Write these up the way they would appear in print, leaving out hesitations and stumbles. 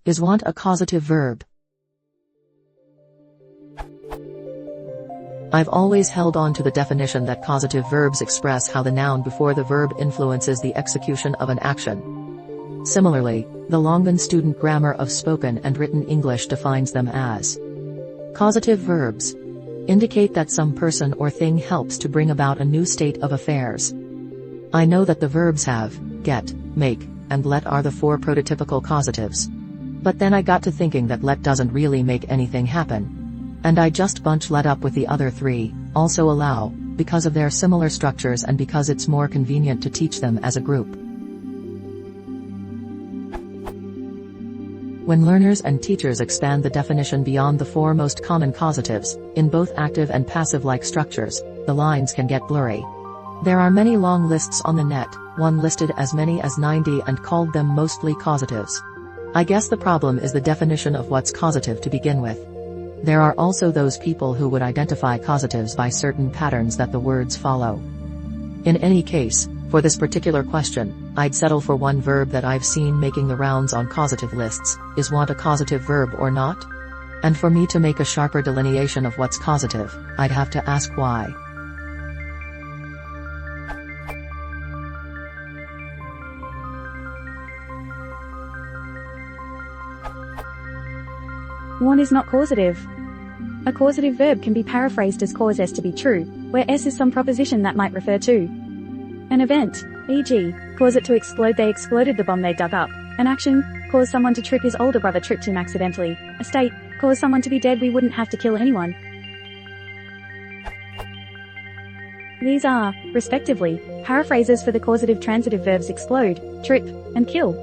Is want a causative verb? I've always held on to the definition that causative verbs express how the noun before the verb influences the execution of an action. Similarly, the Longan Student Grammar of Spoken and Written English defines them as causative verbs. Indicate that some person or thing helps to bring about a new state of affairs. I know that the verbs have, get, make, and let are the four prototypical causatives. But then I got to thinking that let doesn't really make anything happen. And I just bunch let up with the other three, also allow, because of their similar structures and because it's more convenient to teach them as a group. When learners and teachers expand the definition beyond the four most common causatives, in both active and passive-like structures, the lines can get blurry. There are many long lists on the net, one listed as many as 90 and called them mostly causatives. I guess the problem is the definition of what's causative to begin with. There are also those people who would identify causatives by certain patterns that the words follow. In any case, for this particular question, I'd settle for one verb that I've seen making the rounds on causative lists. Is want a causative verb or not? And for me to make a sharper delineation of what's causative, I'd have to ask why. Want is not causative. A causative verb can be paraphrased as cause S to be true, where S is some proposition that might refer to an event, e.g., cause it to explode, they exploded the bomb they dug up. An action, cause someone to trip, his older brother tripped him accidentally. A state, cause someone to be dead, we wouldn't have to kill anyone. These are, respectively, paraphrases for the causative transitive verbs explode, trip, and kill.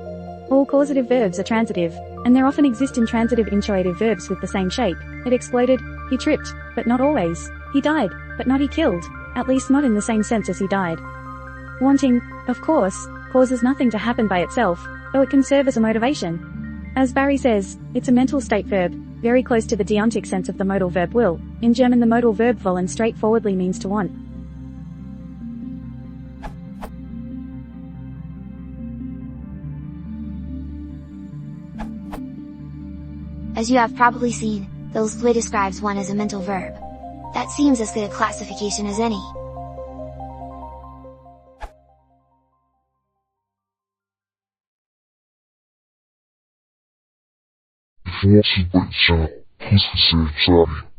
All causative verbs are transitive, and there often exist intransitive inchoative verbs with the same shape. It exploded, he tripped, but not always. He died, but not he killed, at least not in the same sense as he died. Wanting, of course, causes nothing to happen by itself, though it can serve as a motivation. As Barry says, it's a mental state verb, very close to the deontic sense of the modal verb will. In German the modal verb wollen straightforwardly means to want. As you have probably seen, the LSTW describes one as a mental verb. That seems as good a classification as any. If you want to break the channel, please consider subscribing.